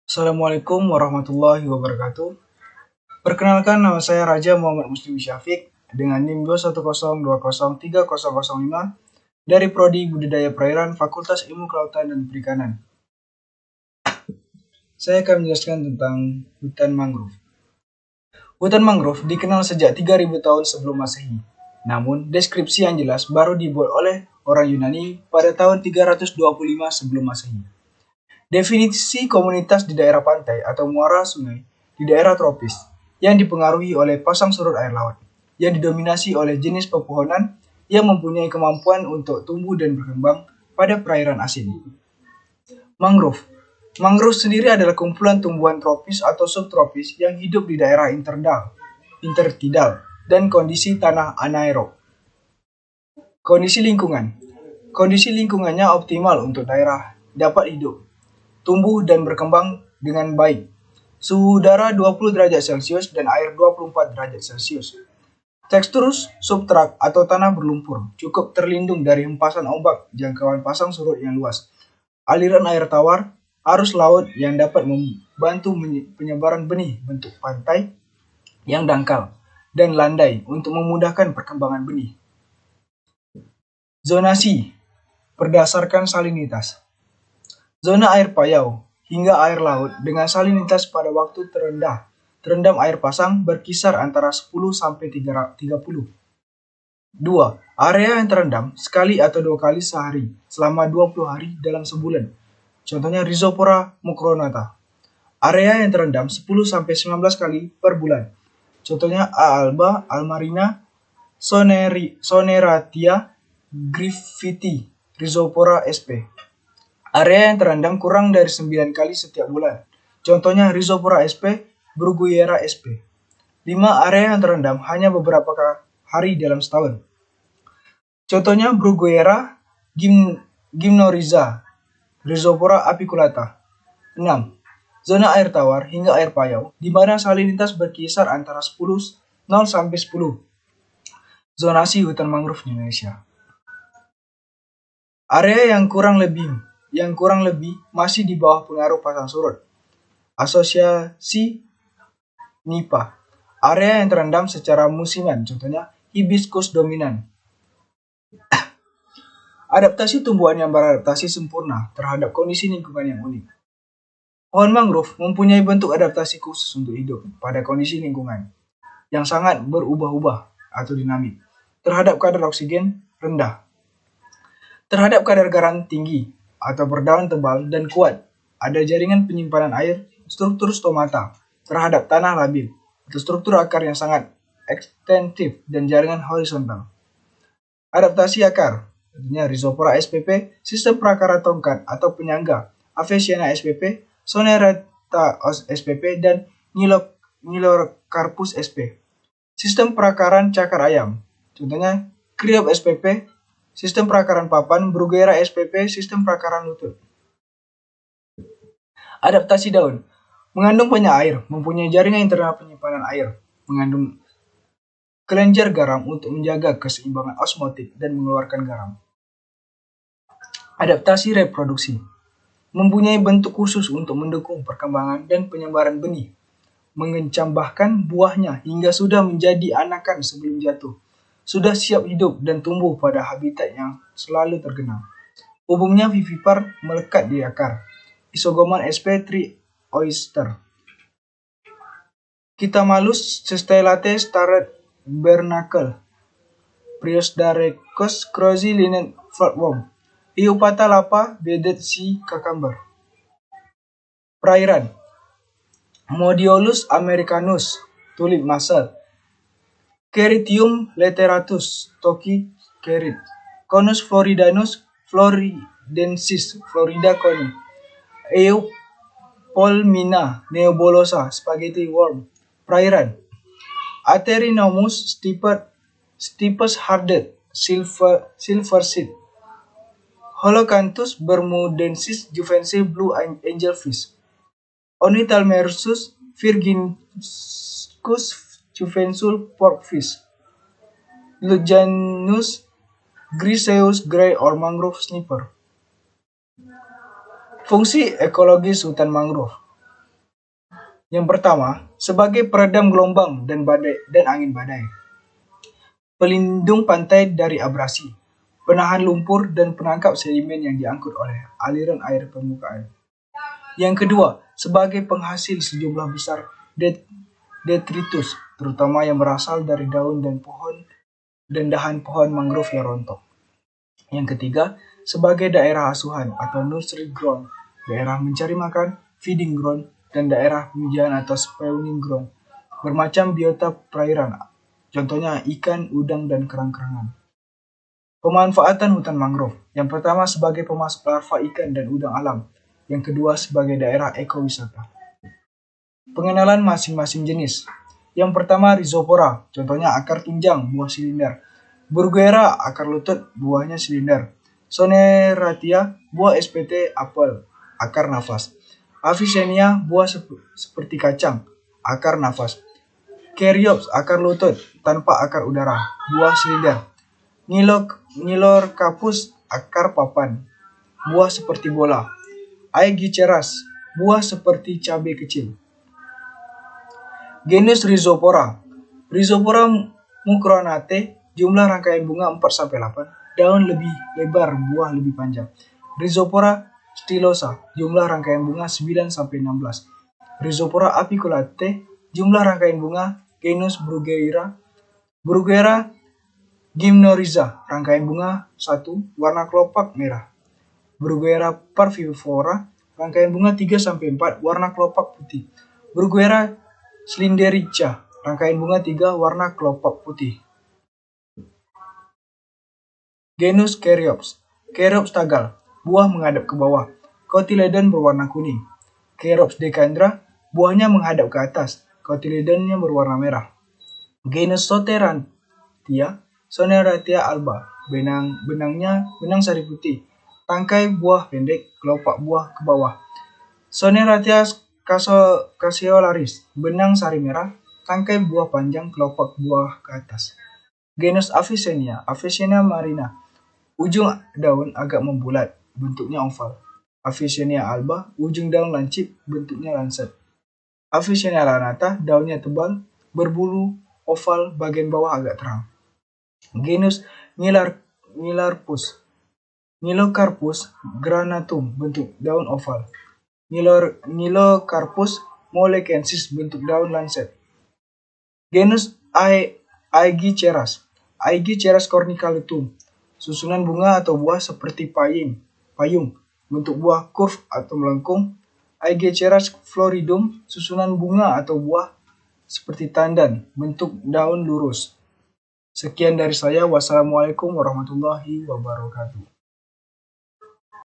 Assalamualaikum warahmatullahi wabarakatuh. Perkenalkan, nama saya Raja Muhammad Muslim Syafiq dengan NIM 21020303005 dari Prodi Budidaya Perairan Fakultas Ilmu Kelautan dan Perikanan. Saya akan menjelaskan tentang hutan mangrove. Hutan mangrove dikenal sejak 3000 tahun sebelum Masehi. Namun, deskripsi yang jelas baru dibuat oleh orang Yunani pada tahun 325 sebelum Masehi. Definisi komunitas di daerah pantai atau muara sungai di daerah tropis yang dipengaruhi oleh pasang surut air laut, yang didominasi oleh jenis pepohonan yang mempunyai kemampuan untuk tumbuh dan berkembang pada perairan asin. Mangrove. Mangrove sendiri adalah kumpulan tumbuhan tropis atau subtropis yang hidup di daerah intertidal, dan kondisi tanah anaerob. Kondisi lingkungan. Kondisi lingkungannya optimal untuk daerah dapat hidup, tumbuh dan berkembang dengan baik. Suhu udara 20 derajat Celcius dan air 24 derajat Celcius. Tekstur substrat atau tanah berlumpur cukup terlindung dari hempasan ombak, jangkauan pasang surut yang luas, aliran air tawar, arus laut yang dapat membantu penyebaran benih bentuk pantai yang dangkal dan landai untuk memudahkan perkembangan benih. Zonasi berdasarkan salinitas. Zona air payau hingga air laut dengan salinitas pada waktu terendam air pasang berkisar antara 10 sampai 30. 2. Area yang terendam sekali atau 2 kali sehari selama 20 hari dalam sebulan. Contohnya Rhizopora mucronata. Area yang terendam 10 sampai 19 kali per bulan. Contohnya A. alba, Almarina, Soneratia, Griffithii, Rhizopora sp. Area yang terendam kurang dari 9 kali setiap bulan. Contohnya Rhizopora sp, Bruguiera sp. 5. Area yang terendam hanya beberapa hari dalam setahun. Contohnya Bruguiera gymnorrhiza, Rhizopora apiculata. 6. Zona air tawar hingga air payau, di mana salinitas berkisar antara 0 sampai 10. Zonasi hutan mangrove di Indonesia. Area yang kurang lebih masih di bawah pengaruh pasang surut. Asosiasi NIPA. Area yang terendam secara musiman, contohnya hibiscus dominan. Adaptasi tumbuhan yang beradaptasi sempurna terhadap kondisi lingkungan yang unik. Pohon mangrove mempunyai bentuk adaptasi khusus untuk hidup pada kondisi lingkungan yang sangat berubah-ubah atau dinamik, terhadap kadar oksigen rendah, terhadap kadar garam tinggi atau berdaun tebal dan kuat, ada jaringan penyimpanan air, struktur stomata, terhadap tanah labil, atau struktur akar yang sangat ekstensif dan jaringan horizontal. Adaptasi akar, artinya Rhizopora spp, sistem prakaran tongkat atau penyangga, Avicenna spp, Sonerata spp, dan Nilocarpus sp. Sistem prakaran cakar ayam, contohnya Cryop spp, sistem prakaran papan, Bruguiera spp, sistem prakaran lutut. Adaptasi daun. Mengandung banyak air, mempunyai jaringan internal penyimpanan air, mengandung kelenjar garam untuk menjaga keseimbangan osmotik dan mengeluarkan garam. Adaptasi reproduksi. Mempunyai bentuk khusus untuk mendukung perkembangan dan penyebaran benih, mengencambahkan buahnya hingga sudah menjadi anakan sebelum jatuh, sudah siap hidup dan tumbuh pada habitat yang selalu tergenang. Umumnya vivipar melekat di akar. Isogoman sp. Tree oyster. Kitamalus stellate starred bernacle. Priosdarecus crozi linet flatworm. Eupata lapa beaded sea cucumber. Perairan. Modiolus americanus, tulip mussel. Keritium lateratus, toki kerit. Conus floridanus, floridensis, Florida coni. Eupolmina nebulosa, spaghetti worm. Perairan. Aterinomus stipes harded, silverseed. Holocanthus bermudensis juvenile blue angelfish. Onithalmersus virginicus juvenile porkfish. Lujanus griseus grey or mangrove snipper. Fungsi ekologis hutan mangrove. Yang pertama, sebagai peredam gelombang dan angin badai. Pelindung pantai dari abrasi, penahan lumpur dan penangkap sedimen yang diangkut oleh aliran air permukaan. Yang kedua, sebagai penghasil sejumlah besar detritus, terutama yang berasal dari daun dan dahan pohon mangrove yang rontok. Yang ketiga, sebagai daerah asuhan atau nursery ground, daerah mencari makan, feeding ground, dan daerah pemijahan atau spawning ground, bermacam biota perairan, contohnya ikan, udang, dan kerang-kerangan. Pemanfaatan hutan mangrove, yang pertama sebagai pemasok larva ikan dan udang alam, yang kedua sebagai daerah ekowisata. Pengenalan masing-masing jenis. Yang pertama Rhizopora, contohnya akar tunjang, buah silinder. Bruguera, akar lutut, buahnya silinder. Soneratia, buah SPT, apel, akar nafas. Avicennia, buah seperti kacang, akar nafas. Caryopsis, akar lutut, tanpa akar udara, buah silinder. Nilorcapus, akar papan, buah seperti bola. Aegiceras, buah seperti cabai kecil. Genus Rhizopora. Rhizopora mucronate, jumlah rangkaian bunga 4-8, daun lebih lebar, buah lebih panjang. Rhizopora stylosa, jumlah rangkaian bunga 9-16. Rhizopora apiculate, jumlah rangkaian bunga genus Bruguera. Bruguera gymnorrhiza, rangkaian bunga 1, warna kelopak merah. Bruguera parviflora, rangkaian bunga 3-4, warna kelopak putih. Bruguera slinderica, rangkaian bunga 3, warna kelopak putih. Genus Caryopsis. Caryopsis tagal, buah menghadap ke bawah. Cotyledon berwarna kuning. Caryopsis decandra, buahnya menghadap ke atas. Cotyledonnya berwarna merah. Genus Soneratia alba, benang sari putih. Tangkai buah pendek, kelopak buah ke bawah. Soneratia caseolaris, benang sari merah, tangkai buah panjang, kelopak buah ke atas. Genus Avicennia marina, ujung daun agak membulat, bentuknya oval. Avicennia alba, ujung daun lancip, bentuknya lancet. Avicennia lanata, daunnya tebal, berbulu oval, bagian bawah agak terang. Genus Nilocarpus granatum, bentuk daun oval. Nilocarpus molecensis, bentuk daun lancet. Genus Aegiceras. Aegiceras cornicalutum, susunan bunga atau buah seperti payung, bentuk buah curve atau melengkung. Aegiceras floridum, susunan bunga atau buah seperti tandan, bentuk daun lurus. Sekian dari saya. Wassalamualaikum warahmatullahi wabarakatuh.